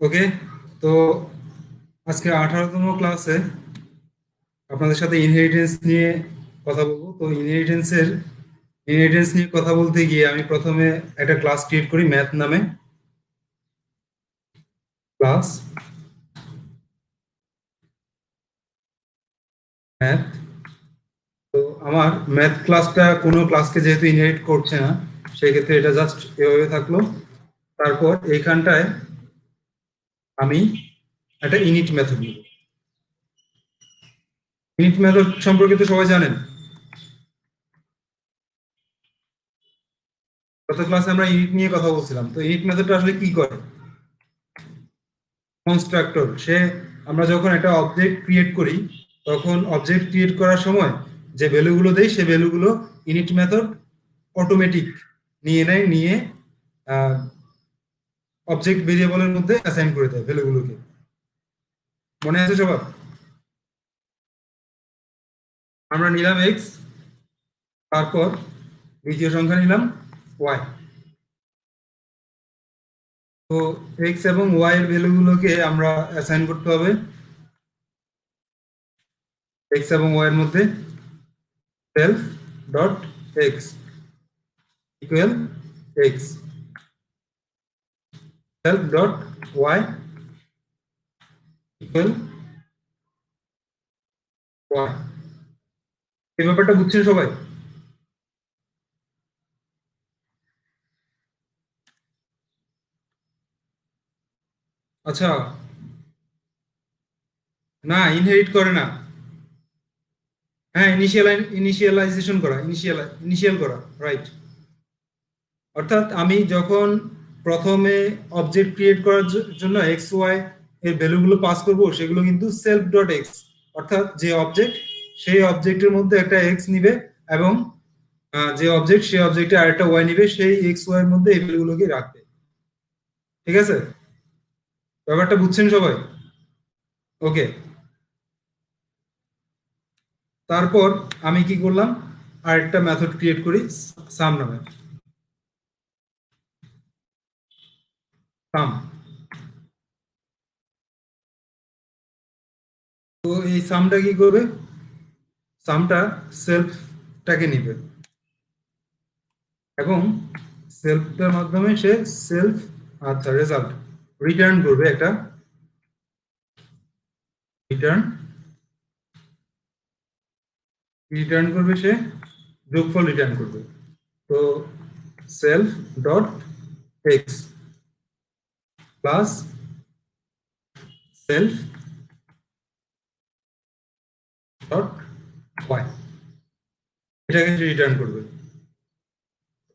ওকে, তো আজকে 18তম ক্লাসে আপনাদের সাথে ইনহেরিটেন্স নিয়ে কথা বলবো। তো ইনহেরিটেন্স নিয়ে কথা বলতে গিয়ে আমি প্রথমে একটা ক্লাস ক্রিয়েট করি, ম্যাথ নামে ক্লাস, ম্যাথ। তো আমার ম্যাথ ক্লাসটা কোনো ক্লাসকে যেহেতু ইনহেরিট করছে না, সেই ক্ষেত্রে এটা জাস্ট এভাবে থাকলো। তারপর এইখানটায় আমি একটা ইনিট মেথড নিব। ইনিট মেথড সম্পর্কে তো সবাই জানেন, গত ক্লাসে আমরা ইনিট নিয়ে কথা বলছিলাম। তো ইনিট মেথডটা আসলে কি করে? কনস্ট্রাক্টর সে, আমরা যখন একটা অবজেক্ট ক্রিয়েট করি, তখন অবজেক্ট ক্রিয়েট করার সময় যে ভ্যালুগুলো দেই, সে ভ্যালুগুলো ইনিট মেথড অটোমেটিক নিয়ে নেয়, নিয়ে অবজেক্ট ভেরিয়েবলের মধ্যে অ্যাসাইন করে দেয় ভ্যালুগুলোকে। মনে আছে সবার? আমরা নিলাম এক্স, তারপর দ্বিতীয় সংখ্যা নিলাম ওয়াই। তো এক্স এবং ওয়াই এর ভ্যালুগুলোকে আমরা অ্যাসাইন করতে হবে এক্স এবং ওয়াই এর মধ্যে। Self dot X equal X, self dot Y equal Y. এই ব্যাপারটা বুঝছেন সবাই? আচ্ছা, না, ইনহেরিট করে না। হ্যাঁ, ইনিশিয়ালাইজেশন করা, ইনিশিয়াল করা, রাইট। অর্থাৎ আমি যখন প্রথমে অবজেক্ট ক্রিয়েট করার জন্য এক্স ওয়াই এর ভ্যালুগুলো পাস করব, সেগুলো কিন্তু সেলফ ডট এক্স, অর্থাৎ যে অবজেক্ট, সেই অবজেক্টের মধ্যে একটা এক্স নিবে, এবং যে অবজেক্ট, সেই অবজেক্টে আরেকটা ওয়াই নিবে, সেই এক্স ওয়াই এর মধ্যে এই ভ্যালুগুলোকে রাখবে। ঠিক আছে? ব্যাপারটা বুঝছেন সবাই? ওকে, তারপর আমি কি করলাম, আরেকটা মেথড ক্রিয়েট করি সাম নামে। সাম। তো এই সামটা কি করবে? সামটা সেলফটাকে নিবে, এবং সেলফটার মাধ্যমে সে সেলফ, আচ্ছা, রেজাল্ট রিটার্ন করবে, একটা রিটার্ন রিটার্ন করবে সে, যোগফল রিটার্ন করবে। তো self dot X plus self dot Y, এটাকে রিটার্ন করবে।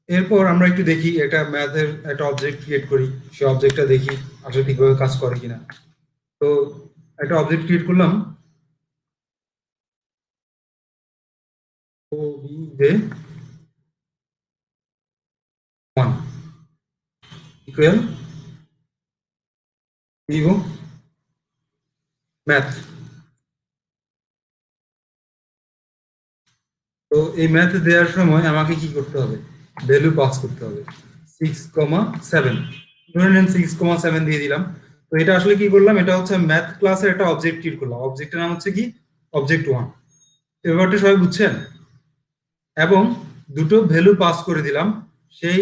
এরপর আমরা একটু দেখি, একটা ম্যাথের একটা অবজেক্ট ক্রিয়েট করি, সেই অবজেক্টটা দেখি আসলে ঠিকভাবে কাজ করে কিনা। তো একটা অবজেক্ট ক্রিয়েট করলাম, O B J one equal Vivo math. তো এই ম্যাথ দেওয়ার সময় আমাকে কি করতে হবে? ভ্যালু পাস করতে হবে, 6,7। ধরে নেন 6,7 দিয়ে দিলাম। তো এটা আসলে কি করলাম, এটা হচ্ছে ম্যাথ ক্লাসের একটা অবজেক্ট ক্রিয়েট করলাম, অবজেক্টের নাম হচ্ছে কি, অবজেক্ট ওয়ান। ব্যাপারটা সবাই বুঝছেন? এবং দুটো ভ্যালু পাস করে দিলাম। সেই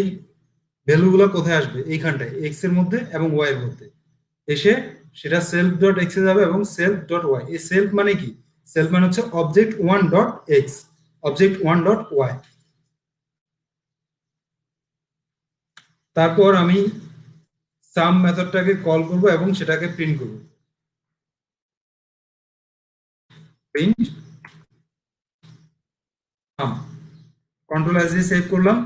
ভ্যালুগুলো কোথায় আসবে? এইখানটায়, এক্স এর মধ্যে এবং ওয়াই এর মধ্যে এসে সেটা সেলফ ডট এক্স এ যাবে, এবং সেলফ ডট ওয়াই। এই সেলফ মানে কি? সেলফ মানে হচ্ছে object one dot X, object one dot Y. তারপর আমি সাম মেথডটাকে কল করব এবং সেটাকে প্রিন্ট করব। প্রিন্ট সাম, কন্ট্রোল এস দিয়ে সেভ করলাম।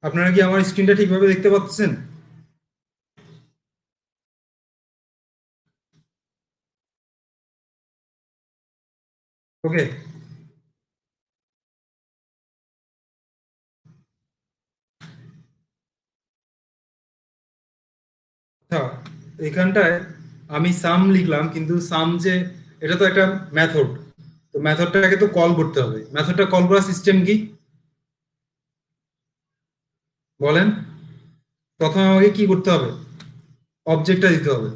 আপনারা কি আমার স্ক্রিনটা ঠিকভাবে দেখতে পাচ্ছেন? ওকে, আচ্ছা, এখানটায় আমি সাম লিখলাম, কিন্তু সাম যে এটা তো একটা মেথড, তো মেথডটাকে তো কল করতে হবে। মেথডটা কল করার সিস্টেম কি বলেন? প্রথমে আমাকে কি করতে হবে? অবজেক্টটা দিতে হবে।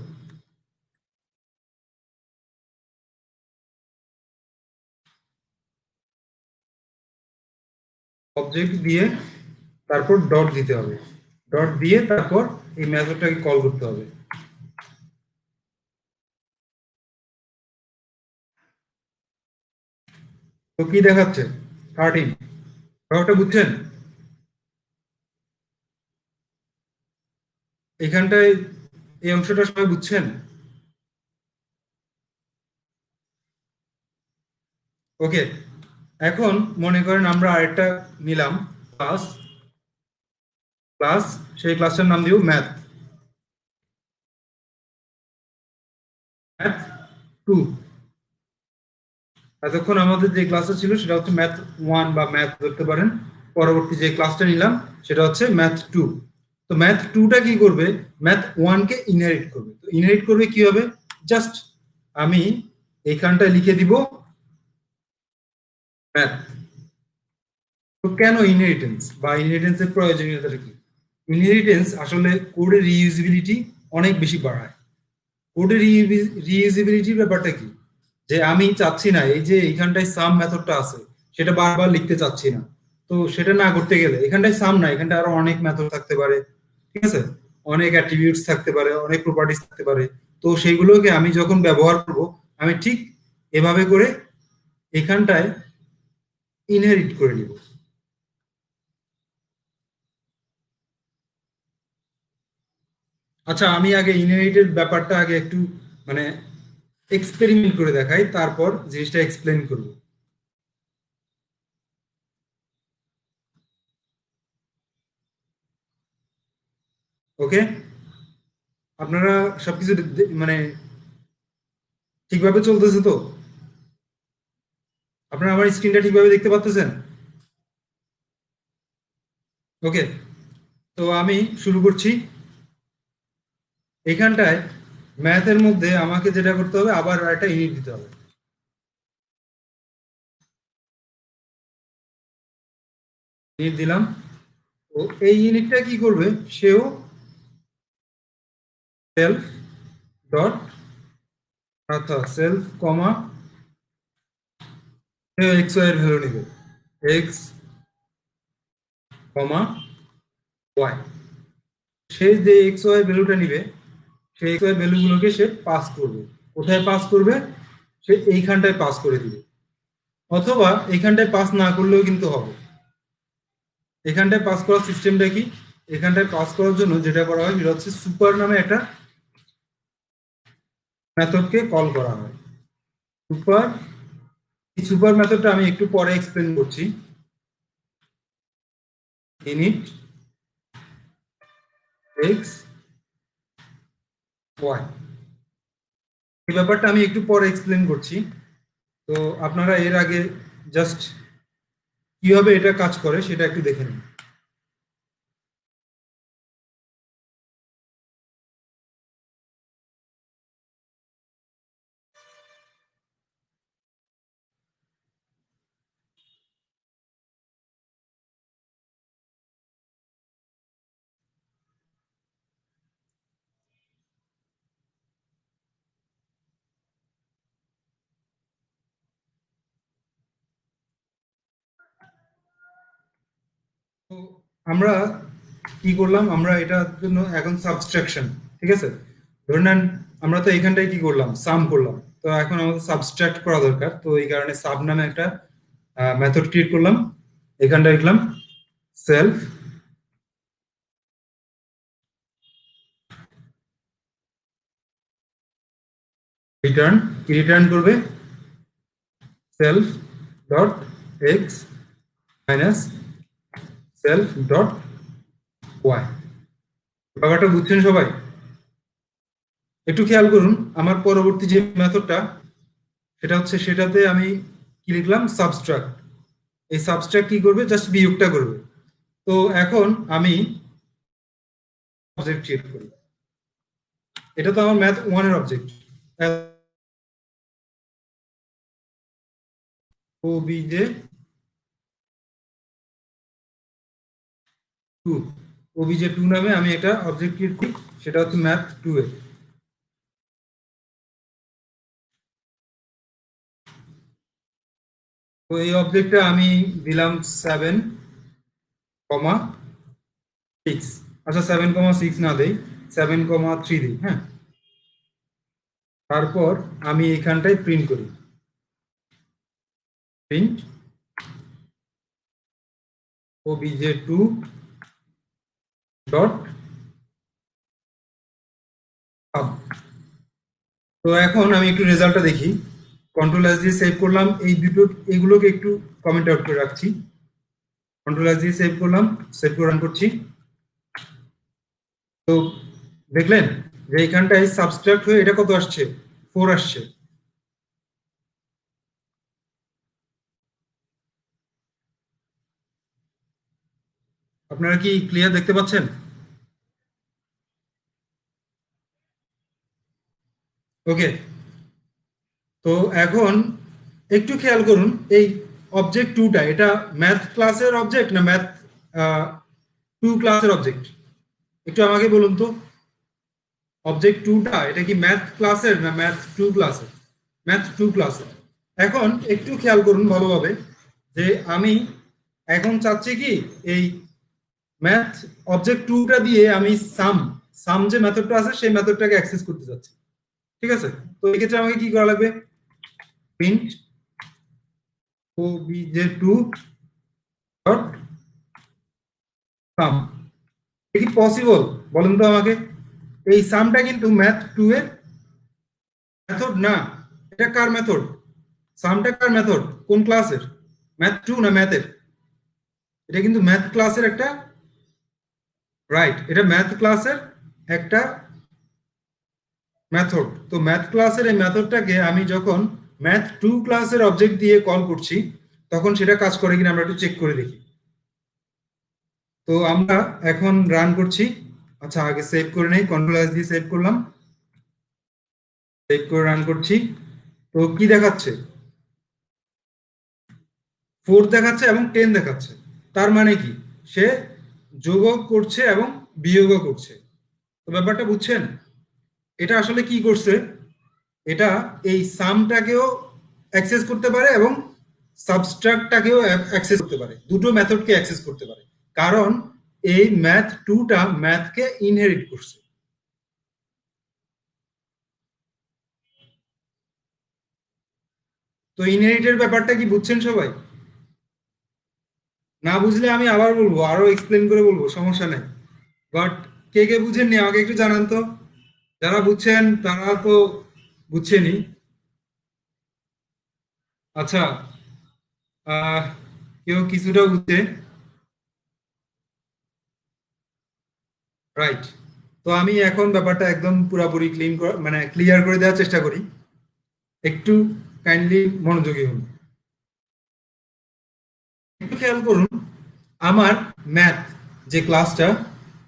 অবজেক্ট দিয়ে তারপর ডট দিতে হবে। ডট দিয়ে তারপর এই মেথডটাকে কল করতে হবে। তো কি দেখাচ্ছে? 13। ব্যাপারটা বুঝছেন? এখানটায় এই অংশটা সবাই বুঝছেন? ওকে, এখন মনে করেন আমরা আরেকটা নিলাম ক্লাস। ক্লাস, সেই ক্লাসটার নাম দিব ম্যাথ। ম্যাথ 2। এতক্ষণ আমাদের যে ক্লাসটা ছিল সেটা হচ্ছে ম্যাথ 1 বা ম্যাথ ধরতে পারেন। পরবর্তী যে ক্লাসটা নিলাম সেটা হচ্ছে ম্যাথ 2। তো ম্যাথ 2টা কি করবে? ম্যাথ 1 কে ইনহেরিট করবে। তো ইনহেরিট করবে কি হবে? জাস্ট আমি এইখানটায় লিখে দিব ম্যাথ। তো কেন ইনহেরিটেন্স বা ইনহেরিটেন্সের প্রয়োজনীয়তাটা কি? ইনহেরিটেন্স আসলে কোডের রিইউজিবিলিটি অনেক বেশি বাড়ায়। কোডের রিইউজিবিলিটির ব্যাপারটা কি? যে আমি চাচ্ছি না এই যে এইখানটায় সাম মেথডটা আছে সেটা বারবার লিখতে চাচ্ছি না। তো সেটা না করতে গেলে এখানটায় সাম না, এখানটায় আরো অনেক মেথড থাকতে পারে, ঠিক আছে? অনেক অ্যাট্রিবিউটস থাকতে পারে, অনেক প্রপার্টিস থাকতে পারে। তো সেইগুলোকে আমি যখন ব্যবহার করব, আমি ঠিক এভাবে করে এখানটায় ইনহেরিট করে নিব। আচ্ছা, আমি আগে ইনহেরিটেড ব্যাপারটা আগে একটু মানে এক্সপেরিমেন্ট করে দেখাই, তারপর জিনিসটা এক্সপ্লেন করব। ওকে, আপনারা সবকিছু মানে ঠিকভাবে চলতেছে তো? আপনারা আমার স্ক্রিনটা ঠিকভাবে দেখতে পাচ্ছেন? ওকে, তো আমি শুরু করছি। এখানটায় ম্যাথের মধ্যে আমাকে যেটা করতে হবে, আবার একটা ইউনিট দিতে হবে। ইউনিট দিলাম। তো এই ইউনিটটা কি করবে? সেও সেলফ ডট, অর্থাৎ সেলফ কমা এক্স ওয়াই এর ভ্যালু নিবে। এক্স কমা ওয়াই। সে যে এক্স ওয়াই ভ্যালুটা নিবে, সেই এক্স ওয়াই ভ্যালুগুলোকে সে পাস করবে। কোথায় পাস করবে? সে এইখানটায় পাস করে দিবে, অথবা এইখানটায় পাস না করলেও কিন্তু হবে। এখানটায় পাস করার সিস্টেমটা কি? এখানটায় পাস করার জন্য যেটা করা হয় সেটা হচ্ছে সুপার নামে একটা মেথডকে কল করা হয়। সুপার, এই সুপার মেথডটা আমি একটু পরে এক্সপ্লেন করছি। ইনিট এক্স ওয়াই, এই ব্যাপারটা আমি একটু পরে এক্সপ্লেন করছি। তো আপনারা এর আগে জাস্ট কিভাবে এটা কাজ করে সেটা একটু দেখে নিন। তো আমরা কি করলাম? আমরা এটার জন্য এখন সাবস্ট্রাকশন, ঠিক আছে? ধরে নেন আমরা তো এখানটায় কি করলাম? সাম করলাম। তো এখন আমাদের সাবস্ট্রাক্ট করা দরকার, তো এই কারণে সাব নামে একটা মেথড ক্রিয়েট করলাম। এখানটা লিখলাম সেলফ রিটার্ন। কি রিটার্ন করবে? Self dot X minus self dot Y. ব্যাপারটা বুঝছেন সবাই? একটু খেয়াল করুন, আমার পরবর্তী যে মেথডটা সেটা হচ্ছে, সেটাতে আমি কি লিখলাম? সাবস্ট্রাক্ট। এই সাবস্ট্রাক্ট কি করবে? জাস্ট বিয়োগটা করবে। তো এখন আমি অবজেক্ট ক্রিয়েট করি। এটা তো আমার ম্যাথ 1 এর অবজেক্ট। ওবিজে 2, ওবিজে 2 নামে আমি একটা অবজেক্ট ক্রিয়েট করি, সেটা হচ্ছে ম্যাথ 2 এর। তো এই অবজেক্টটা আমি দিলাম 7,6। আচ্ছা 7,6 না দেই, 7,3 দিই, হ্যাঁ। তারপর আমি এখানটায় প্রিন্ট করি, প্রিন্ট obj2 ডট সাব। তো এখন আমি একটু রেজাল্টটা দেখি। কন্ট্রোল এস দিয়ে সেভ করলাম, এই দুটো এগুলোকে একটু কমেন্ট আউট করে রাখছি। কন্ট্রোল এস দিয়ে সেভ করলাম, সেভ করে রান করছি। তো দেখলেন যে এইখানটায় সাবস্ট্রাক্ট হয়ে এটা কত আসছে, 4 আসছে। আপনারা কি ক্লিয়ার দেখতে পাচ্ছেন? ওকে। তো এখন একটু খেয়াল করুন, এই অবজেক্ট টুটা এটা ম্যাথ ক্লাসের অবজেক্ট না ম্যাথ 2 ক্লাসের অবজেক্ট? একটু আমাকে বলুন তো, অবজেক্ট টুটা এটা কি ম্যাথ ক্লাসের না ম্যাথ 2 ক্লাসের? ম্যাথ 2 ক্লাসের। এখন একটু খেয়াল করুন ভালোভাবে, যে আমি এখন চাচ্ছি কি এই ম্যাথ অবজেক্ট টুটা দিয়ে আমি সাম সাম যে মেথডটা আছে সেই মেথডটাকে অ্যাক্সেস করতে চাচ্ছি, ঠিক আছে? তো এই ক্ষেত্রে আমাকে কি করা লাগবে, প্রিন্ট obj2 ডট সাম। এটা কি পসিবল বলেন তো আমাকে? এই সামটা কিন্তু ম্যাথ 2 এর মেথড না, এটা কার মেথড? সামটা কার মেথড, কোন ক্লাসের? ম্যাথ 2 না ম্যাথের? এটা কিন্তু ম্যাথ ক্লাসের একটা, রাইট, এটা ম্যাথ ক্লাসের একটা মেথড। তো ম্যাথ ক্লাসের এই মেথডটাকে আমি যখন ম্যাথ 2 ক্লাসের অবজেক্ট দিয়ে কল করছি তখন সেটা কাজ করে কিনা আমরা একটু চেক করে দেখি। তো আমরা এখন রান করছি। আচ্ছা আগে সেভ করে নেই, কন্ট্রোল এস দিয়ে সেভ করলাম, সেভ করে রান করছি। তো কি দেখাচ্ছে, 4 দেখাচ্ছে এবং 10 দেখাচ্ছে। তার মানে কি, সে যোগও করছে এবং বিয়োগও করছে। তো ব্যাপারটা বুঝছেন? এটা আসলে কি করছে, এটা এই সামটাকেও অ্যাক্সেস করতে পারে এবং সাবস্ট্রাক্টটাকেও অ্যাক্সেস করতে পারে, দুটো মেথডকে অ্যাক্সেস করতে পারে, কারণ এই ম্যাথ 2টা ম্যাথকে ইনহেরিট করছে। তো ইনহেরিটের ব্যাপারটা কি বুঝছেন সবাই? না বুঝলে আমি আবার বলবো, আরো এক্সপ্লেন করে বলবো, সমস্যা নেই। বাট কে কে বুঝেননি আমাকে একটু জানান তো। যারা বুঝছেন তারা তো বুঝছেনই। আচ্ছা, আহ কেউ কিছুটা বুঝছে, রাইট। তো আমি এখন ব্যাপারটা একদম পুরোপুরি ক্লিন মানে ক্লিয়ার করে দেওয়ার চেষ্টা করি, একটু কাইন্ডলি মনোযোগী হন। একটু খেয়াল করুন, আমার ম্যাথ যে ক্লাসটা,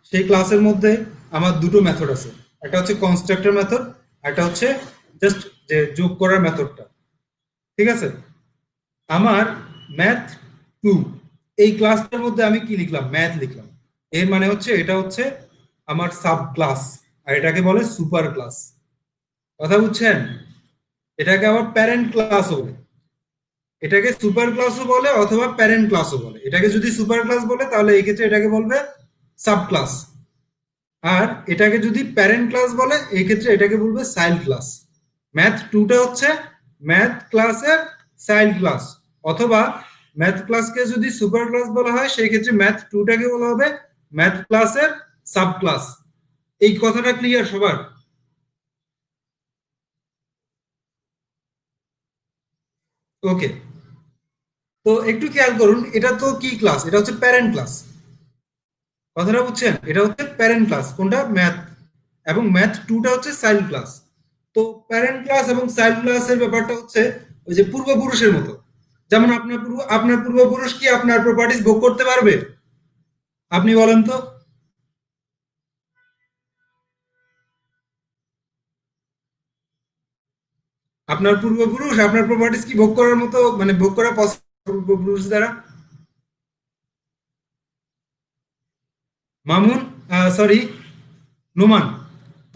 সেই ক্লাসের মধ্যে আমার দুটো মেথড আছে, একটা হচ্ছে কনস্ট্রাক্টর মেথড, একটা হচ্ছে জাস্ট যে যোগ করার মেথডটা, ঠিক আছে? আমার ম্যাথ 2 এই ক্লাসটার মধ্যে আমি কি লিখলাম, ম্যাথ লিখলাম। এর মানে হচ্ছে এটা হচ্ছে আমার সাব ক্লাস, আর এটাকে বলে সুপার ক্লাস। কথা বুঝছেন? এটাকে আবার প্যারেন্ট ক্লাসও বলে, এটাকে সুপার ক্লাসও বলে অথবা প্যারেন্ট ক্লাসও বলে। এটাকে যদি সুপার ক্লাস বলে তাহলে এই ক্ষেত্রে এটাকে বলবে সাব ক্লাস, আর এটাকে যদি প্যারেন্ট ক্লাস বলে এই ক্ষেত্রে এটাকে বলবে চাইল্ড ক্লাস। ম্যাথ 2টা হচ্ছে ম্যাথ ক্লাসের চাইল্ড ক্লাস, অথবা ম্যাথ ক্লাসকে যদি সুপার ক্লাস বলা হয় সেই ক্ষেত্রে ম্যাথ 2টাকে বলা হবে ম্যাথ ক্লাসের সাব ক্লাস। এই কথাটা ক্লিয়ার সবার? ওকে। তো একটু খেয়াল করুন, এটা তো কি ক্লাস, এটা হচ্ছে প্যারেন্ট ক্লাস। কথাটা বুঝছেন? এটা হচ্ছে প্যারেন্ট ক্লাস, কোনটা, ম্যাথ, এবং ম্যাথ 2টা হচ্ছে চাইল্ড ক্লাস। তো প্যারেন্ট ক্লাস এবং চাইল্ড ক্লাসের ব্যাপারটা হচ্ছে ওই যে পূর্বপুরুষের মতো। যেমন আপনার পূর্বপুরুষ কি আপনার প্রপার্টিজ ভোগ করতে পারবে? আপনি বলেন তো। আপনার পূর্বপুরুষ আপনার প্রপার্টিজ কি ভোগ করার মতো, মানে ভোগ করা পূর্বপুরুষ দ্বারা? মামুন, সরি, নোমান।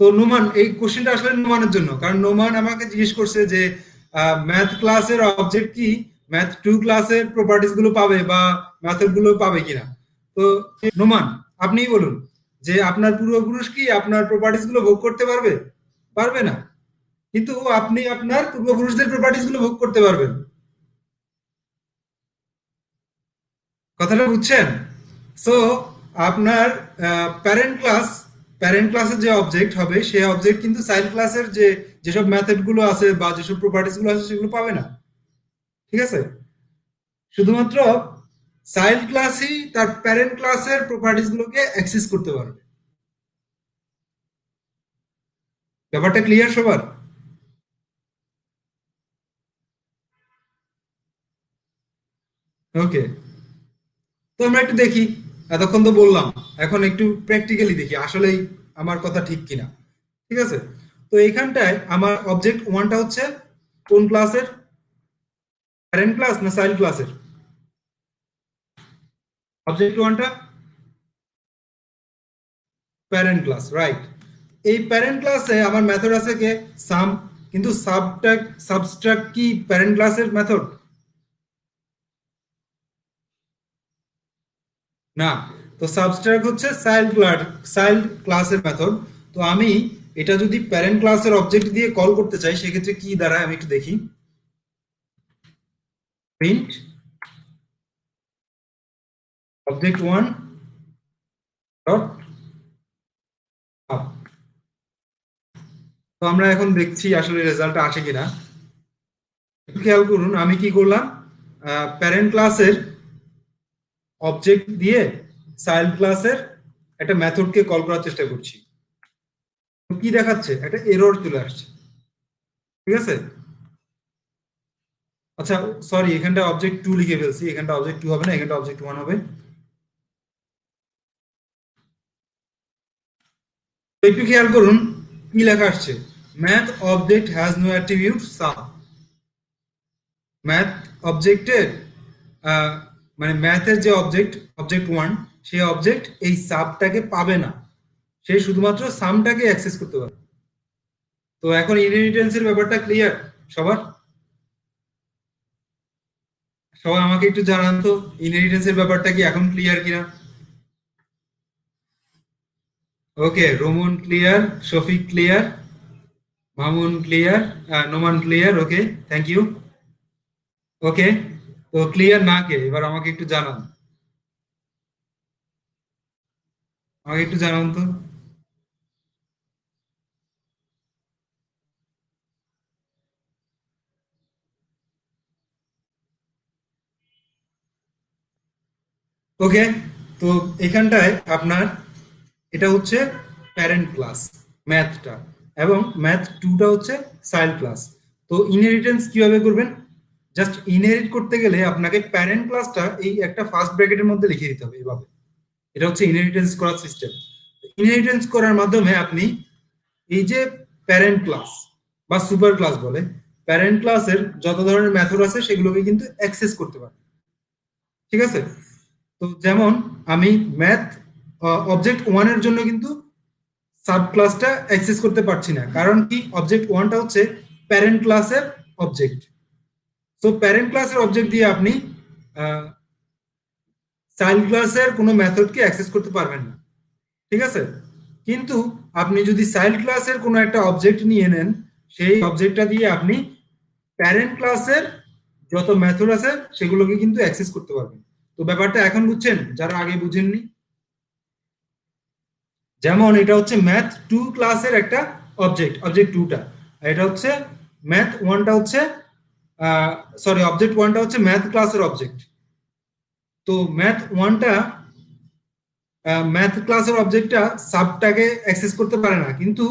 তো নোমান, এই কোশ্চেনটা আসলে নোমানের জন্য, কারণ নোমান আমাকে জিজ্ঞেস করছে যে ম্যাথ ক্লাসের অবজেক্ট কি ম্যাথ টু ক্লাসের প্রপার্টিজ গুলো পাবে বা মেথড গুলো পাবে কিনা। তো নোমান, আপনিই বলুন যে আপনার পূর্বপুরুষ কি আপনার প্রপার্টিজ গুলো ভোগ করতে পারবে? পারবে না। কিন্তু আপনি আপনার পূর্বপুরুষদের প্রপার্টিজ গুলো ভোগ করতে পারবেন। কথাটা বুঝছেন? সো আপনার প্যারেন্ট ক্লাসের যে অবজেক্ট হবে সেই অবজেক্ট কিন্তু চাইল্ড ক্লাসের যেসব মেথড গুলো আছে বা যেসব প্রপার্টিজ গুলো আছে সেগুলো পাবে না। ঠিক আছে? শুধুমাত্র চাইল্ড ক্লাসই তার প্যারেন্ট ক্লাসের প্রপার্টিজ গুলোকে অ্যাক্সেস করতে পারবে। ব্যাপারটা ক্লিয়ার সবার? ওকে, তো আমরা একটু দেখি। এতক্ষণ তো বললাম, এখন একটু প্র্যাকটিক্যালি দেখি আসলেই আমার কথা ঠিক কিনা। ঠিক আছে? তো এইখানটায় আমার অবজেক্ট ওয়ানটা হচ্ছে কোন ক্লাসের? প্যারেন্ট ক্লাস না চাইল্ড ক্লাসের? অবজেক্ট ওয়ানটা প্যারেন্ট ক্লাস, রাইট। এই প্যারেন্ট ক্লাসে আমার মেথড আছে কে? সাম। কিন্তু সাবস্ট্রাক্ট কি প্যারেন্ট ক্লাসের মেথড? না। তো সাবস্ট্রাক্ট হচ্ছে চাইল্ড ক্লাসের মেথড। তো আমি এটা যদি প্যারেন্ট ক্লাসের অবজেক্ট দিয়ে কল করতে চাই সেক্ষেত্রে কি দাঁড়ায় আমি একটু দেখি। Print object one dot up. তো আমরা এখন দেখছি আসলে রেজাল্টটা আসে কিনা। একটু খেয়াল করুন আমি কি করলাম। প্যারেন্ট ক্লাসের অবজেক্ট দিয়ে চাইল্ড ক্লাসের একটা মেথডকে কল করার চেষ্টা করছি। তো কি দেখাচ্ছে? একটা এরর চলে আসছে। ঠিক আছে? আচ্ছা, সরি, এখানটা অবজেক্ট টু লিখে ফেলছি, এখানটা অবজেক্ট টু হবে না, এখানটা অবজেক্ট ওয়ান হবে। তো একটু খেয়াল করুন কি লেখা আসছে। Math object has no attribute sum. Math অবজেক্টের মানে ম্যাথের যে অবজেক্ট, অবজেক্ট ওয়ান, সেই অবজেক্ট এই সাবটাকে পাবে না। সে শুধুমাত্র সামটাকে অ্যাক্সেস করতে পারে। তো এখন ইনহেরিটেন্সের ব্যাপারটা ক্লিয়ার সবার? সবাই আমাকে একটু জানান তো ইনহেরিটেন্সের ব্যাপারটা কি এখন ক্লিয়ার কিনা। Okay, Romon clear, Shafiq clear, Mamun clear, Noman clear. Okay, thank you. Okay, তো ক্লিয়ার না কে এবার আমাকে একটু জানান, আমাকে একটু জানান তো। ওকে, তো এখানটায় আপনার এটা হচ্ছে প্যারেন্ট ক্লাস ম্যাথটা, এবং ম্যাথ টুটা হচ্ছে চাইল্ড ক্লাস। তো ইনহেরিটেন্স কিভাবে করবেন? জাস্ট ইনহেরিট করতে গেলে আপনাকে প্যারেন্ট ক্লাসটা এই একটা ফার্স্ট ব্র্যাকেটের মধ্যে লিখে দিতে হবে এভাবে। এটা হচ্ছে ইনহেরিটেন্স করার সিস্টেম। ইনহেরিটেন্স করার মাধ্যমে আপনি এই যে প্যারেন্ট ক্লাস বা সুপার ক্লাস বলে, প্যারেন্ট ক্লাসের যত ধরনের মেথড আছে সেগুলোকে কিন্তু অ্যাক্সেস করতে পারেন। ঠিক আছে? তো যেমন আমি ম্যাথ অবজেক্ট ওয়ান এর জন্য কিন্তু সাব ক্লাসটা অ্যাক্সেস করতে পারছি না, কারণ কি অবজেক্ট ওয়ানটা হচ্ছে প্যারেন্ট ক্লাসের অবজেক্ট। তো প্যারেন্ট ক্লাসের অবজেক্ট দিয়ে আপনি চাইল্ড ক্লাসের কোনো মেথডকে অ্যাক্সেস করতে পারবেন না। ঠিক আছে? কিন্তু আপনি যদি চাইল্ড ক্লাসের কোনো একটা অবজেক্ট নিয়ে নেন, সেই অবজেক্টটা দিয়ে আপনি প্যারেন্ট ক্লাসের যত মেথড আছে সেগুলোকে কিন্তু অ্যাক্সেস করতে পারবেন। তো ব্যাপারটা এখন বুঝছেন যারা আগে বুঝেননি? যেমন এটা হচ্ছে ম্যাথ টু ক্লাসের একটা অবজেক্ট, অবজেক্ট টুটা। এটা হচ্ছে ম্যাথ ওয়ানটা হচ্ছে সরি, অবজেক্ট ওয়ানটা হচ্ছে ম্যাথ ক্লাসের অবজেক্ট। তো ম্যাথ ওয়ানটা ম্যাথ ক্লাসের অবজেক্টটা সাবটাকে অ্যাক্সেস করতে পারে না, কিন্তু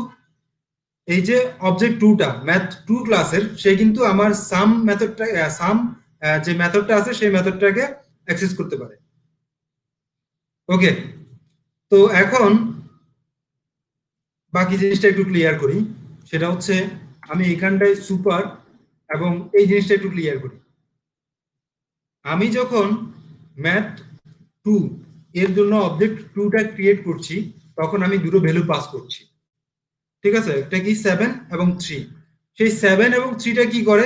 এই যে অবজেক্ট টুটা ম্যাথ টু ক্লাসের, সে কিন্তু আমার সাম মেথডটা, সাম যে মেথডটা আছে সেই মেথডটাকে অ্যাক্সেস করতে পারে। ওকে, তো এখন বাকি জিনিসটা একটু ক্লিয়ার করি। সেটা হচ্ছে আমি এখানটায় সুপার এবং এই জিনিসটা একটু ক্লিয়ার করি। আমি যখন ম্যাথ টু এর জন্য অবজেক্ট টুটা ক্রিয়েট করছি, তখন আমি দুটো ভ্যালু পাস করছি। ঠিক আছে, এটা কি 7 এবং 3। সেই 7 এবং 3টা কি করে,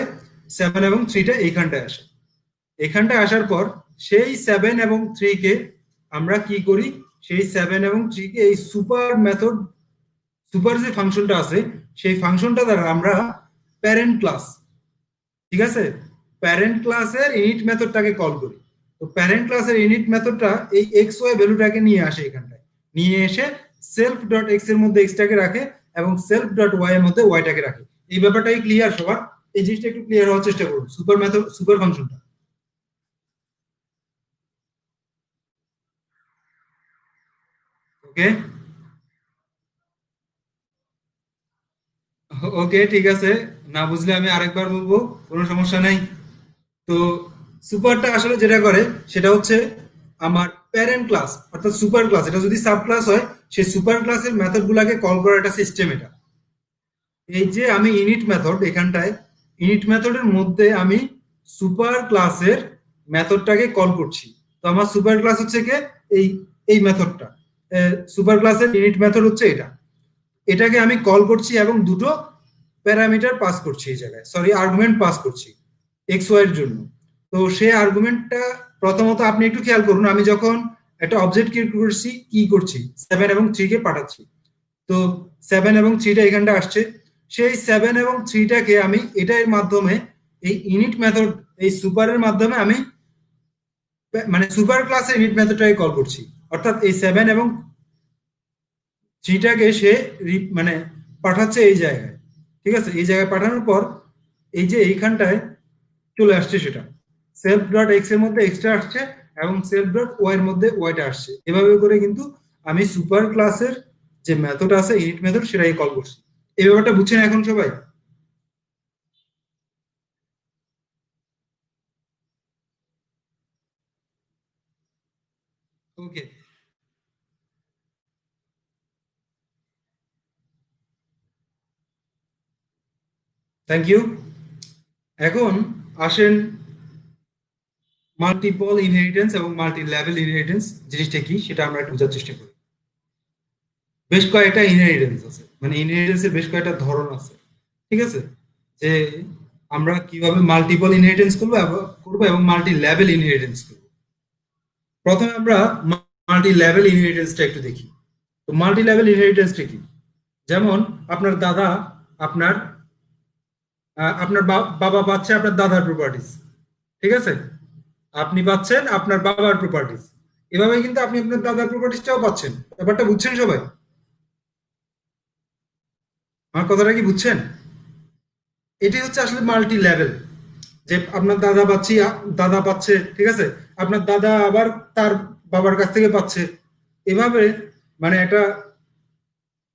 7 এবং 3টা এইখানটায় আসে। এখানটায় আসার পর সেই 7 এবং 3 কে আমরা কি করি, সেই 7 এবং 3 কে এই সুপার মেথড, সুপার যে ফাংশনটা আছে সেই ফাংশনটা দ্বারা আমরা প্যারেন্ট ক্লাস, ঠিক আছে, প্যারেন্ট ক্লাসের ইনিট মেথডটাকে কল করি। তো প্যারেন্ট ক্লাসের ইনিট মেথডটা এই এক্স ওয়াই ভ্যালুটাকে নিয়ে আসে এখানটায়, নিয়ে এসে সেলফ ডট এক্স এর মধ্যে এক্সটাকে রাখে এবং সেলফ ডট ওয়াই এর মধ্যে ওয়াইটাকে রাখে। এই ব্যাপারটাই ক্লিয়ার সবার? এই জিনিসটা একটু ক্লিয়ার হওয়ার চেষ্টা করুন, সুপার মেথড, সুপার ফাংশনটা। ওকে, ওকে, ঠিক আছে। না বুঝলে আমি আরেকবার বলবো, কোনো সমস্যা নাই। তো সুপারটা আসলে যেটা করে সেটা হচ্ছে আমার প্যারেন্ট ক্লাস অর্থাৎ সুপার ক্লাস, এটা যদি সাব ক্লাস হয় সেই সুপার ক্লাসের মেথড গুলাকে কল করার একটা সিস্টেম এটা। এই যে আমি ইনিট মেথড এখানটায়, ইনিট মেথডের মধ্যে আমি সুপার ক্লাসের মেথডটাকে কল করছি। তো আমার সুপার ক্লাস হচ্ছে কি, এই এই মেথডটা, সুপার ক্লাসের ইনিট মেথড হচ্ছে এটা। এটাকে আমি কল করছি এবং দুটো প্যারামিটার পাস করছি, এই জায়গায় সরি আর্গুমেন্ট পাস করছি এক্স ওয়াই এর জন্য। তো সেই আর্গুমেন্টটা প্রথমত আপনি একটু খেয়াল করুন, আমি যখন একটা অবজেক্ট ক্রিয়েট করছি কি করছি, 7 এবং 3 কে পাঠাচ্ছি। তো 7 এবং 3টা এখানটা আসছে, সেই 7 এবং 3টাকে আমি এটার মাধ্যমে এই ইনিট মেথড, এই সুপারের মাধ্যমে আমি মানে সুপার ক্লাসের ইনিট মেথডটাকে কল করছি। অর্থাৎ এই 7 এবং 3টাকে সে মানে পাঠাচ্ছে এই জায়গায়। ঠিক আছে, এই জায়গায় পাঠানোর পর এই যে এইখানটায় চলে আসছে সেটা, সেলফ ডট এক্স এর মধ্যে এক্সটা আসছে এবং সেলফ ডট ওয়াই এর মধ্যে ওয়াইটা আসছে। এভাবে করে কিন্তু আমি সুপার ক্লাসের যে মেথড আছে ইনিট মেথড সেটাই কল করছি। এই ব্যাপারটা বুঝছেন এখন সবাই? ওকে, থ্যাংক ইউ। এখন আসেন মাল্টিপল ইনহেরিটেন্স এবং মাল্টি লেভেল ইনহেরিটেন্স জিনিসটা কি সেটা আমরা একটু বোঝার চেষ্টা করি। বেশ কয়েকটা ইনহেরিটেন্স আছে, মানে ইনহেরিটেন্সের বেশ কয়েকটা ধরন আছে। ঠিক আছে, যে আমরা কিভাবে মাল্টিপল ইনহেরিটেন্স করবো এবং মাল্টি লেভেল ইনহেরিটেন্স করবো। প্রথমে আমরা মাল্টি লেভেল ইনহেরিটেন্সটা একটু দেখি। তো মাল্টি লেভেল ইনহেরিটেন্সটা কি, যেমন আপনার দাদা আপনার আপনার বাবা পাচ্ছে আপনার দাদার প্রপার্টিস। ঠিক আছে, আপনি পাচ্ছেন আপনার বাবার প্রপার্টিস। এভাবে কিন্তু আপনি আপনার দাদার প্রপার্টিসটাও পাচ্ছেন। ব্যাপারটা বুঝছেন সবাই? আমার কথাটা কি বুঝছেন? এটি হচ্ছে আসলে মাল্টি লেভেল, যে আপনার দাদা পাচ্ছি, দাদা পাচ্ছে, ঠিক আছে, আপনার দাদা আবার তার বাবার কাছ থেকে পাচ্ছে। এভাবে মানে একটা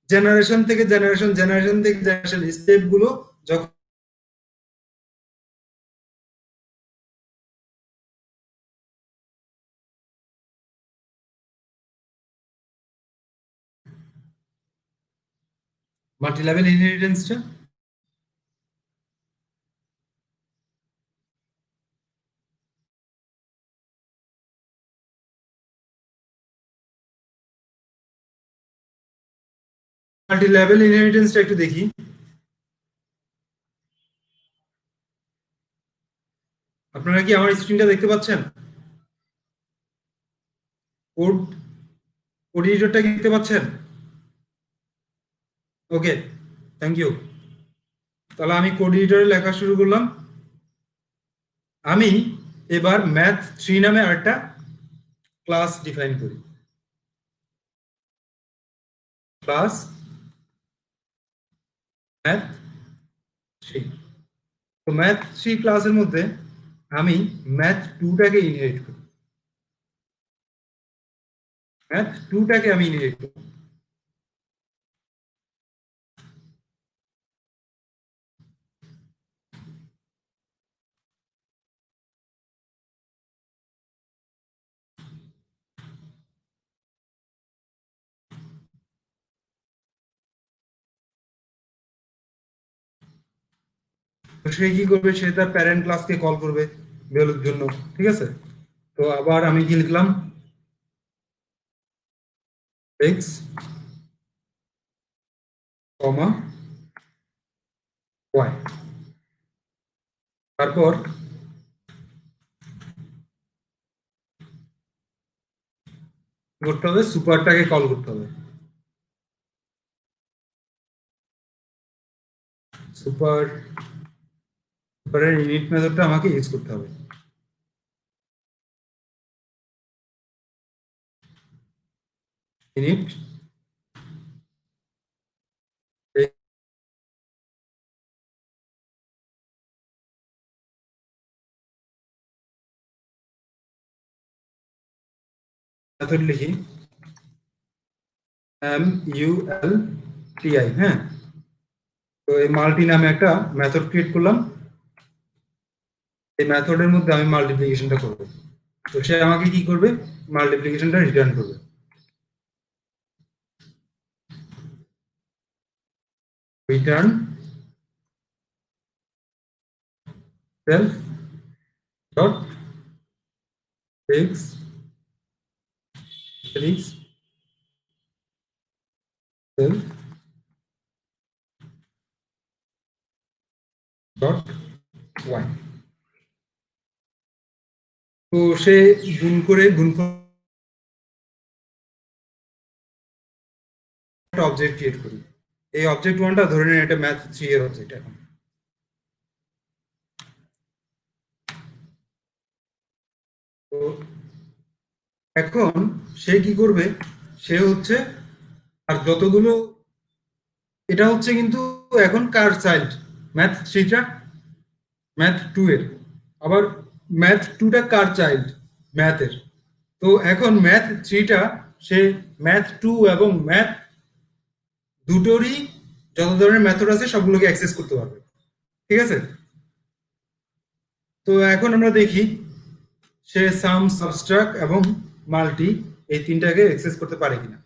জেনারেশন থেকে জেনারেশন, জেনারেশন থেকে জেনারেশন স্টেপ গুলো যখন মাল্টি লেভেল ইনহেরিটেন্সটা, মাল্টি লেভেল ইনহেরিটেন্সটা একটু দেখি। আপনারা কি আমার স্ক্রিনটা দেখতে পাচ্ছেন? কোড, কোড এডিটরটা কি দেখতে পাচ্ছেন? ওকে, থ্যাংক ইউ। তাহলে আমি কোড এডিটরে লেখা শুরু করলাম। আমি এবার ম্যাথ থ্রি নামে আরেকটা ক্লাস ডিফাইন করি, ক্লাস ম্যাথ থ্রি। তো ম্যাথ থ্রি ক্লাসের মধ্যে আমি ম্যাথ টুটাকে ইনহেরিট করি, ম্যাথ টুটাকে আমি ইনহেরিট করি। তো সে কি করবে, সে তার প্যারেন্ট ক্লাসকে কল করবে ভ্যালুর জন্য, ঠিক আছে। তো আবার আমি কি লিখলাম, এক্স কমা ওয়াই, তারপর করতে হবে, সুপারটাকে কল করতে হবে, সুপার সুপারের ইনিট মেথডটা আমাকে ইউজ করতে হবে। ইনিট মেথড লিখি, MULTI, হ্যাঁ। তো এই মাল্টি নামে একটা মেথড ক্রিয়েট করলাম, এই মেথডের মধ্যে আমি মাল্টিপ্লিকেশনটা করব। তো সে আমাকে কি করবে, মাল্টিপ্লিকেশনটা রিটার্ন করবে। Return self dot X X self dot Y. তো সে গুণ করে গুণফল একটা অবজেক্ট ক্রিয়েট করি। এই অবজেক্ট ওয়ানটা ধরে নেন এটা ম্যাথ 3 এর অবজেক্ট। এখন তো এখন সে কি করবে, সে হচ্ছে আর যতগুলো, এটা হচ্ছে কিন্তু এখন কার চাইল্ড, ম্যাথ 3টা ম্যাথ 2 এর, আবার ম্যাথ 2টা কার চাইল্ড, ম্যাথের। তো এখন ম্যাথ 3টা সে ম্যাথ 2 এবং ম্যাথ দুটোরই যত ধরনের মেথড আছে সবগুলোকে অ্যাক্সেস করতে পারবে, ঠিক আছে। তো এখন আমরা দেখি সে সাম, সাবট্রাক্ট এবং মাল্টি এই তিনটাকে অ্যাক্সেস করতে পারে কিনা।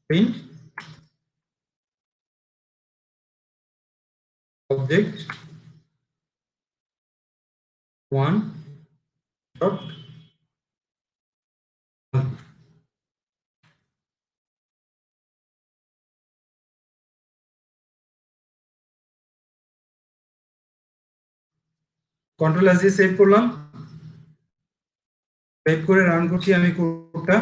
Print object one dot control S দিয়ে সেভ করলাম, সেভ করে রান করছি আমি কোডটা।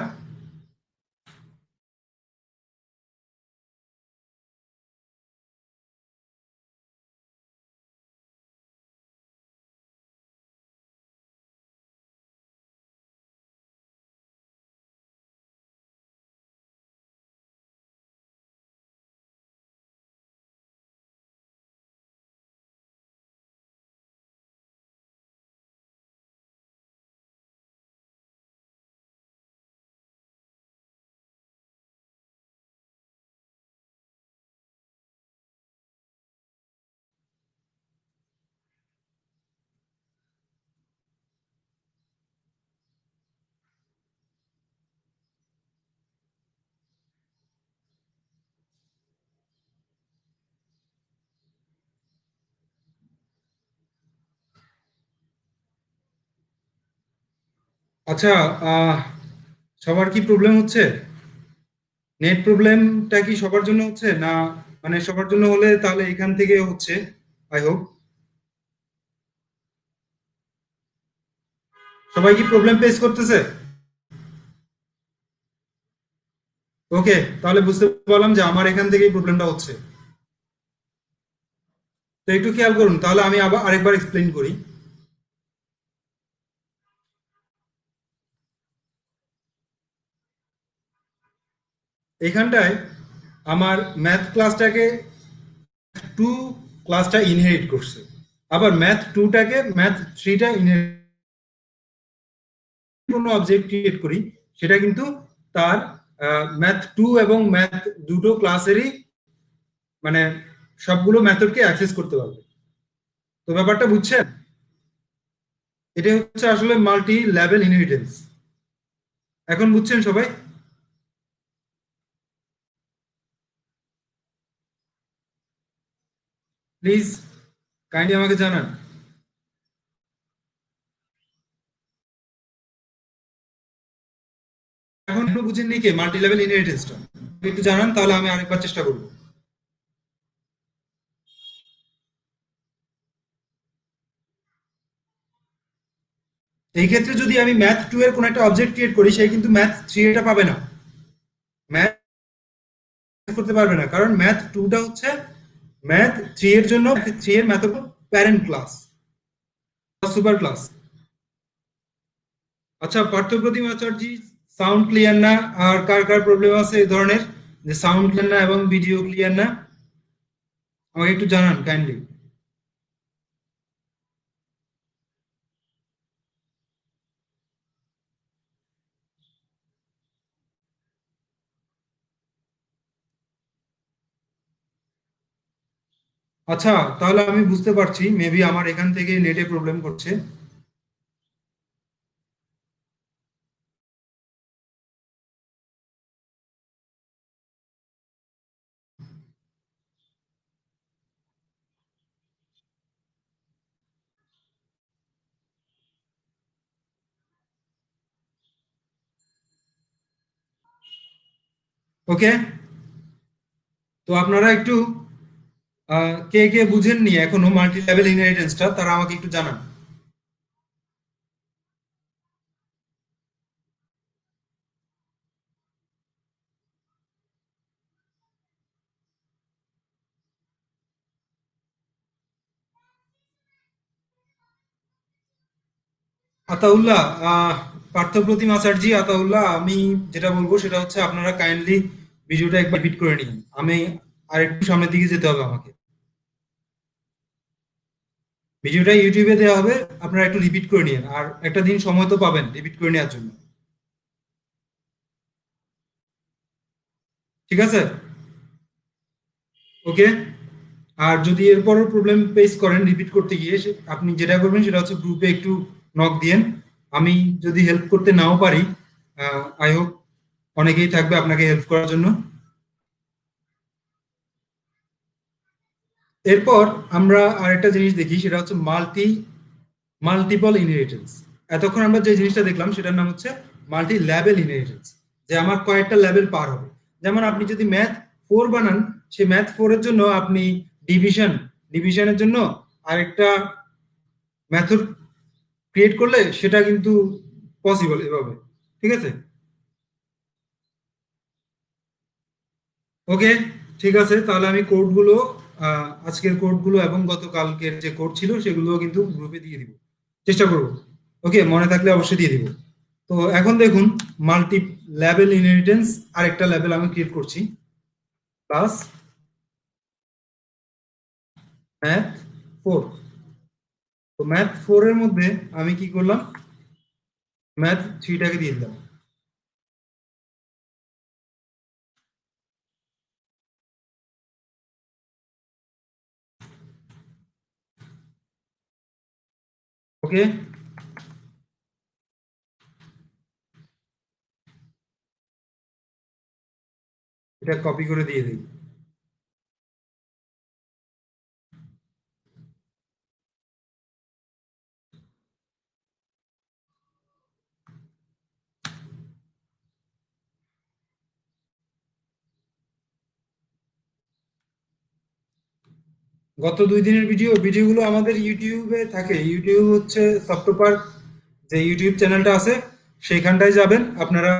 আচ্ছা, সবার কি প্রবলেম হচ্ছে, নেট প্রবলেমটা কি সবার জন্য হচ্ছে না, মানে সবার জন্য হলে তাহলে এখান থেকে হচ্ছে, আই হোপ সবাই কি প্রবলেম ফেস করতেছে। ওকে, তাহলে বুঝতে পারলাম যে আমার এখান থেকেই প্রবলেমটা হচ্ছে। তো একটু খেয়াল করুন, তাহলে আমি আবার আরেকবার এক্সপ্লেইন করি। এখানটায় আমার ম্যাথ ক্লাসটাকে 2 ক্লাসটা ইনহেরিট করছে, আবার ম্যাথ 2টাকে ম্যাথ 3টা ইনহেরিট, কোনো অবজেক্ট ক্রিয়েট করি সেটা কিন্তু তার ম্যাথ 2 এবং ম্যাথ দুটো ক্লাসেরই মানে সবগুলো মেথডকে অ্যাক্সেস করতে পারবে। তো ব্যাপারটা বুঝছেন, এটা হচ্ছে আসলে মাল্টি লেভেল ইনহেরিটেন্স। এখন বুঝছেন সবাই। প্লিজ কাইন্ডলি আমাকে জানান। এখন একটু বুঝেননি কে মাল্টি লেভেল ইনহেরিটেন্সটা? একটু জানান তাহলে আমি আরেকবার চেষ্টা করব। এই ক্ষেত্রে যদি আমি ম্যাথ 2 এর কোন একটা অবজেক্ট ক্রিয়েট করি, সে কিন্তু ম্যাথ 3 এটা পাবে না, ম্যাথ করতে পারবে না, কারণ ম্যাথ 2টা হচ্ছে ম্যাথ 3 এর জন্য, 3 এর math parent class, super class. আচ্ছা পার্থপ্রতিম আচার্য, সাউন্ড ক্লিয়ার না? আর কার কার প্রবলেম আছে এই ধরনের, যে সাউন্ড ক্লিয়ার না এবং ভিডিও ক্লিয়ার না, আমাকে একটু জানান কাইন্ডলি। আচ্ছা, তাহলে আমি বুঝতে পারছি মেবি আমার এখান থেকে নেটে প্রবলেম করছে। ওকে, তো আপনারা একটু কে কে বুঝেননি এখনো মাল্টি লেভেল ইনহেরিটেন্সটা, তারা আমাকে একটু জানান। আতাউল্লাহ, পার্থপ্রতিম আচার্য, আতাউল্লাহ, আমি যেটা বলবো সেটা হচ্ছে আপনারা কাইন্ডলি ভিডিওটা একবার রিপিট করে নিন। আমি আর একটু সামনের দিকে যেতে হবে আমাকে। ভিডিওটা ইউটিউবে দেওয়া হবে, আপনারা একটু রিপিট করে নিন, আর একটা দিন সময় তো পাবেন রিপিট করে নেওয়ার জন্য। ঠিক আছে? ওকে। আর যদি এরপরও প্রবলেম ফেস করেন রিপিট করতে গিয়ে, আপনি যেটা করবেন সেটা হচ্ছে গ্রুপে একটু নক দিয়েন। আমি যদি হেল্প করতে নাও পারি, আই হোপ অনেকেই থাকবে আপনাকে হেল্প করার জন্য। এরপর আমরা আরেকটা জিনিস দেখি, সেটা হচ্ছে মাল্টিপল ইনহেরিটেন্স। এতক্ষণ আমরা যে জিনিসটা দেখলাম সেটার নাম হচ্ছে মাল্টি লেভেল ইনহেরিটেন্স, যে আমার কয়েকটা লেভেল পার হবে। যেমন আপনি যদি ম্যাথ 4 বানান, সেই ম্যাথ 4 এর জন্য আপনি ডিভিশনের জন্য আরেকটা মেথড ক্রিয়েট করলে সেটা কিন্তু পসিবল এভাবে। ঠিক আছে? ওকে, ঠিক আছে, তাহলে আমি কোডগুলো, আজকের কোডগুলো এবং গতকালকের যে কোড ছিল সেগুলো কিন্তু গ্রুপে দিয়ে দিব, চেষ্টা করব। ওকে, মনে থাকলে অবশ্যই দিয়ে দিব। তো এখন দেখুন, মাল্টি লেভেল ইনহেরিটেন্স আরেকটা লেভেল আমি ক্রিয়েট করছি, প্লাস ম্যাথ 4। তো ম্যাথ 4 এর মধ্যে আমি কি করলাম, ম্যাথ 3টাকে দিয়ে দিলাম। ওকে, এটা কপি করে দিয়ে দিই। গত 2 দিনের ভিডিওগুলো আমাদের ইউটিউবে থাকে। ইউটিউব হচ্ছে সফটওয়্যার, যে ইউটিউব চ্যানেলটা আছে সেইখানটায় যাবেন, আপনারা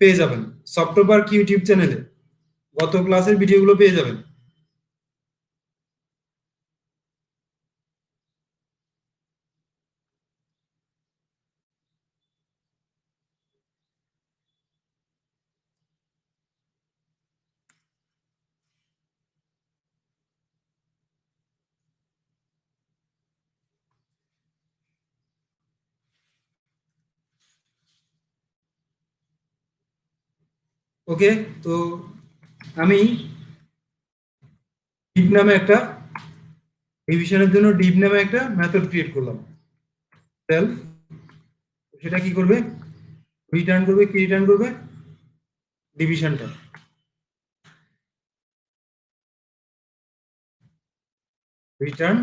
পেয়ে যাবেন সফটওয়্যার কি ইউটিউব চ্যানেলে গত ক্লাসের ভিডিওগুলো পেয়ে যাবেন। ওকে, তো আমি ডিপ নামে একটা, ডিভিশনের জন্য ডিপ নামে একটা মেথড ক্রিয়েট করলাম, সেলফ। সেটা কি করবে, রিটার্ন করবে, কি রিটার্ন করবে, ডিভিশনটা। Return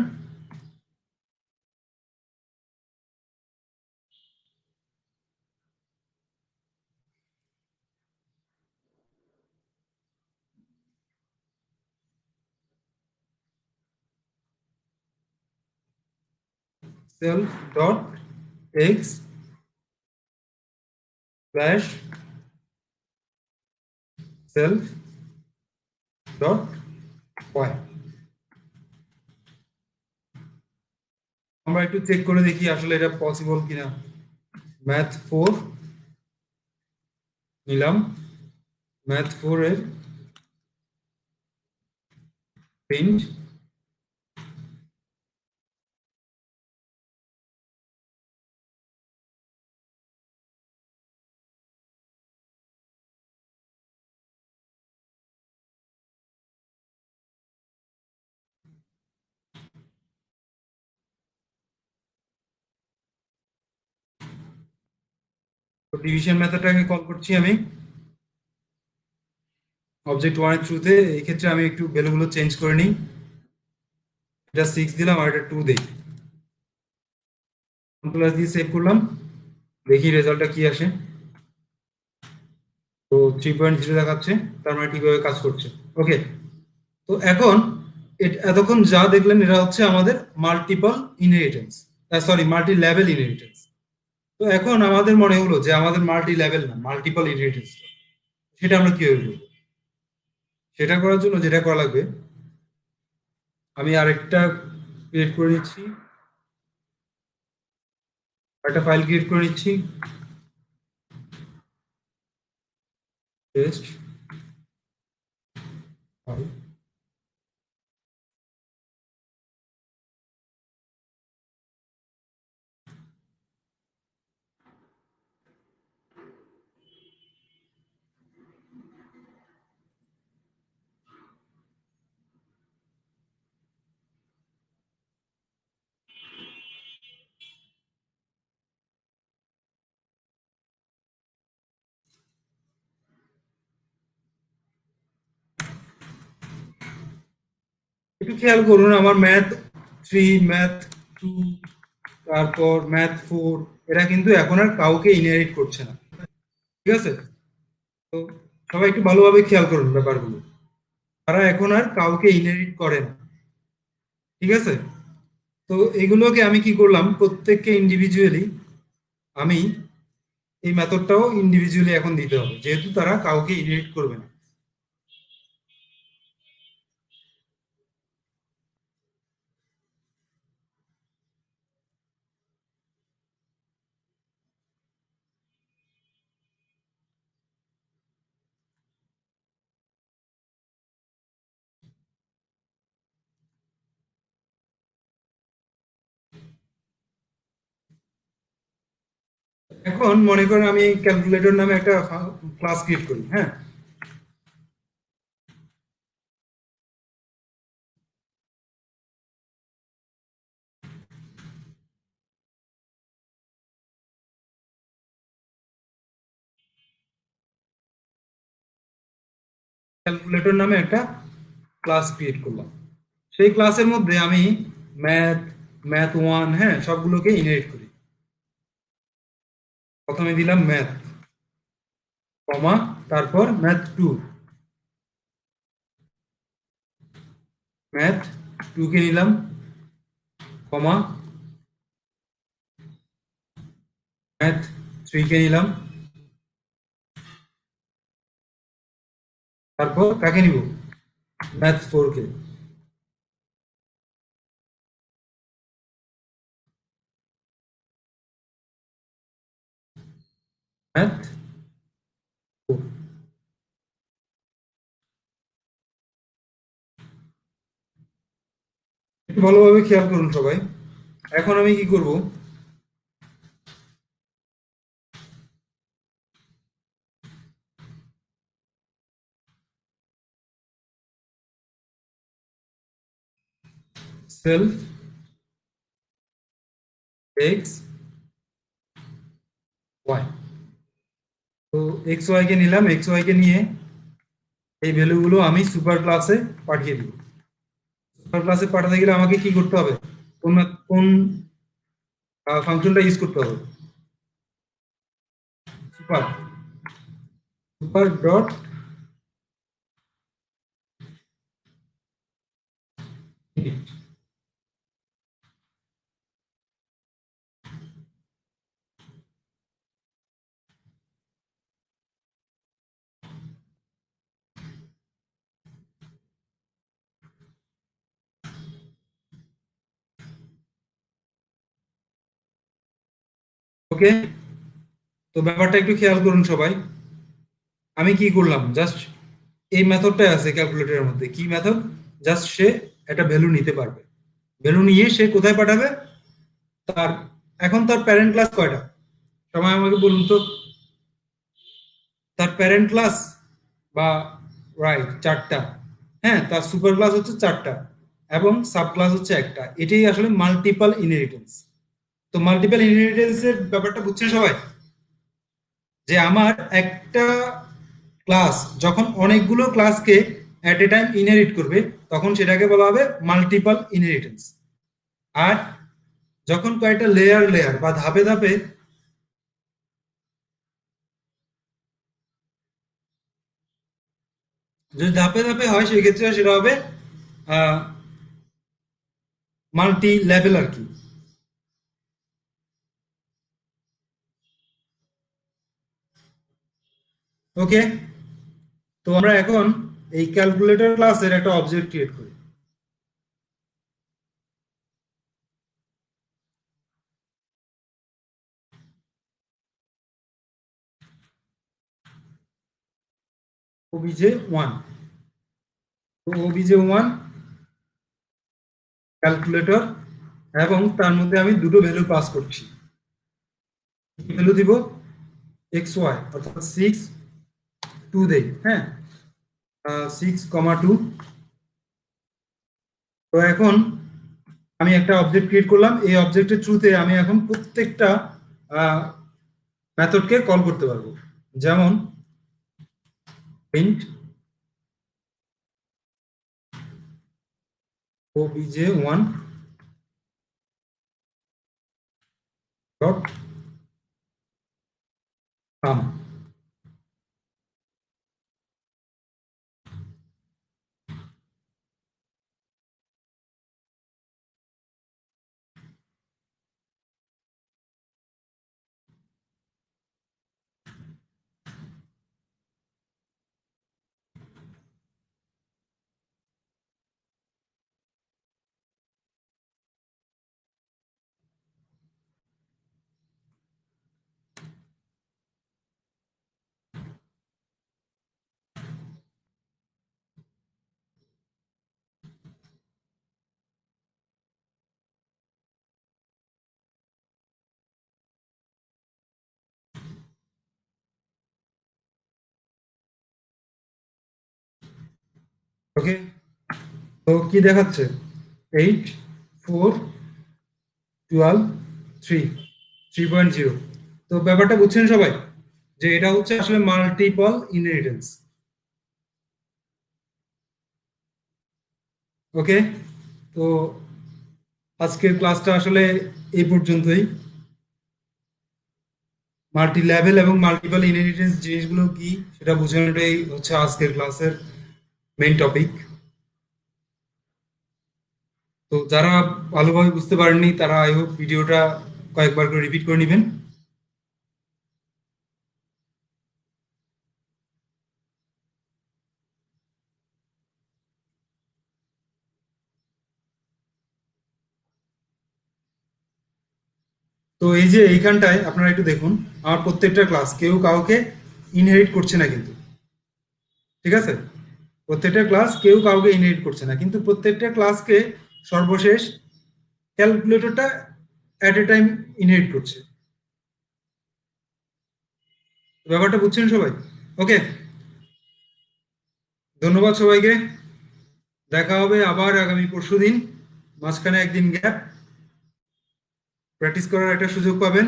self dot x slash self dot y. আমরা একটু চেক করে দেখি আসলে এটা পসিবল কিনা। ম্যাথ 4 নিলাম, ম্যাথ 4 এর প্রিন্ট ডিভিশন মেথডটাকে কল করছি আমি অবজেক্ট 1 এর থ্রুতে। এই ক্ষেত্রে আমি একটু ভ্যালুগুলো চেঞ্জ করে নিই, এটা 6 দিলাম আর এটা 2 দেই, প্লাস দিয়ে সেভ করলাম, দেখি রেজাল্টটা কি আসে। তো 3.0 দেখাচ্ছে, তার মানে ঠিকভাবে কাজ করছে। ওকে, তো এখন এতক্ষণ যা দেখলেন এটা হচ্ছে আমাদের multiple inheritance, sorry multi level inheritance. তো এখন আমাদের মনে হলো যে আমাদের মাল্টি লেভেল না, মাল্টিপল ইনহেরিটেন্স, সেটা আমরা কিভাবে করবো? সেটা করার জন্য যেটা করা লাগবে, আমি আরেকটা ক্রিয়েট করে নিচ্ছি, একটা ফাইল ক্রিয়েট করে নিচ্ছি, টেস্ট ফাইল। একটু খেয়াল করুন, আমার ম্যাথ 3, ম্যাথ 2, তারপর ম্যাথ 4, এরা কিন্তু এখন আর কাউকে ইনহেরিট করছে না। ঠিক আছে, তো সবাই একটু ভালোভাবে খেয়াল করুন ব্যাপারগুলো, তারা এখন আর কাউকে ইনহেরিট করে না। ঠিক আছে, তো এগুলোকে আমি কি করলাম, প্রত্যেককে ইন্ডিভিজুয়ালি আমি এই মেথডটাও ইন্ডিভিজুয়ালি এখন দিতে হবে, যেহেতু তারা কাউকে ইনহেরিট করবে না। এখন মনে করেন আমি ক্যালকুলেটর নামে একটা ক্লাস ক্রিয়েট করি। হ্যাঁ, ক্যালকুলেটর নামে একটা ক্লাস ক্রিয়েট করলাম, সেই ক্লাসের মধ্যে আমি ম্যাথ, ম্যাথ 1, হ্যাঁ সবগুলোকে ইনহেরিট করি। প্রথমে দিলাম ম্যাথ, কমা, তারপর ম্যাথ 2, ম্যাথ 2 কে নিলাম, কমা, ম্যাথ 3 কে নিলাম, তারপর কাকে নিব, ম্যাথ 4 কে। ম্যাথ 4, একটু ভালোভাবে খেয়াল করুন সবাই। এখন আমি কি করব, সেলফ এক্স ওয়াই। তো এক্স ওয়াই কে নিলাম, এক্স ওয়াই কে নিয়ে এই ভ্যালুগুলো আমি সুপার ক্লাসে পাঠিয়ে দিব। ক্লাসে পাঠাতে গেলে আমাকে কি করতে হবে, কোন কোন ফাংশনটা ইউজ করতে হবে? সুপার সুপার ডট ওকে। তো ব্যাপারটা একটু খেয়াল করুন সবাই। আমি কি করলাম, জাস্ট এই মেথডটাই আছে ক্যালকুলেটরের মধ্যে। কি মেথড? জাস্ট সে একটা ভ্যালু নিতে পারবে, ভ্যালু নিয়ে সে কোথায় পাঠাবে? তার এখন তার প্যারেন্ট ক্লাস কয়টা? সবাই আমাকে বলুন তো। তার প্যারেন্ট ক্লাস বা রাইট চারটা। হ্যাঁ, তার সুপার ক্লাস হচ্ছে চারটা এবং সাব ক্লাস হচ্ছে একটা। এটাই আসলে মাল্টিপল ইনহেরিটেন্স। তো মাল্টিপল ইনহেরিটেন্সের ব্যাপারটা বুঝছেন সবাই? যে আমার একটা ক্লাস যখন অনেকগুলো ক্লাসকে অ্যাট এ টাইম ইনহেরিট করবে, তখন সেটাকে বলা হবে মাল্টিপল ইনহেরিটেন্স। আর যখন কয়েকটা লেয়ার লেয়ার বা ধাপে ধাপে, যদি ধাপে ধাপে হয় সেক্ষেত্রে সেটা হবে মাল্টি লেভেল আর কি। ওকে। তো আমরা এখন এই ক্যালকুলেটর ক্লাসের একটা অবজেক্ট ক্রিয়েট করি। OBJ one. তো ওবিজে ওয়ান ক্যালকুলেটর, এবং তার মধ্যে আমি দুটো ভ্যালু পাস করছি। ভ্যালু দিব এক্স ওয়াই, অর্থাৎ 6 2 দেই। হ্যাঁ, 6 2। তো এখন আমি একটা অবজেক্ট ক্রিয়েট করলাম। এই অবজেক্টের থ্রুতে আমি এখন প্রত্যেকটা মেথডকে কল করতে পারবো। যেমন প্রিন্ট obj1 ডট সাম। ওকে। তো কি দেখাচ্ছে? 8 4 12 3 3.0। তো ব্যাপারটা বুঝছেন সবাই, যে এটা হচ্ছে আসলে মাল্টিপল ইনহেরিটেন্স। ওকে। তো আজকের ক্লাসটা আসলে এই পর্যন্তই। মাল্টি লেভেল এবং মাল্টিপল ইনহেরিটেন্স জিনিসগুলো কি সেটা বোঝানোটাই হচ্ছে আজকের ক্লাসের মেইন টপিক। তো যারা ভালোভাবে বুঝতে পারেননি তারা আই হোপ ভিডিওটা কয়েকবার করে রিপিট করে নেবেন। তো এই যে এইখানটায় আপনারা একটু দেখুন, আমার প্রত্যেকটা ক্লাস কেউ কাউকে ইনহেরিট করছে না কিন্তু। ঠিক আছে? প্রত্যেকটা ক্লাস কেউ কাউকে ইনহেরিট করছে না, কিন্তু প্রত্যেকটা ক্লাসকে সর্বশেষ ক্যালকুলেটরটা অ্যাট এ টাইম ইনহেরিট করছে। ব্যাপারটা বুঝছেন সবাই? ওকে। ধন্যবাদ সবাইকে। দেখা হবে আবার আগামী পরশুদিন। মাঝখানে একদিন গ্যাপ, প্র্যাকটিস করার একটা সুযোগ পাবেন।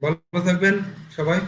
ভালো থাকবেন সবাই।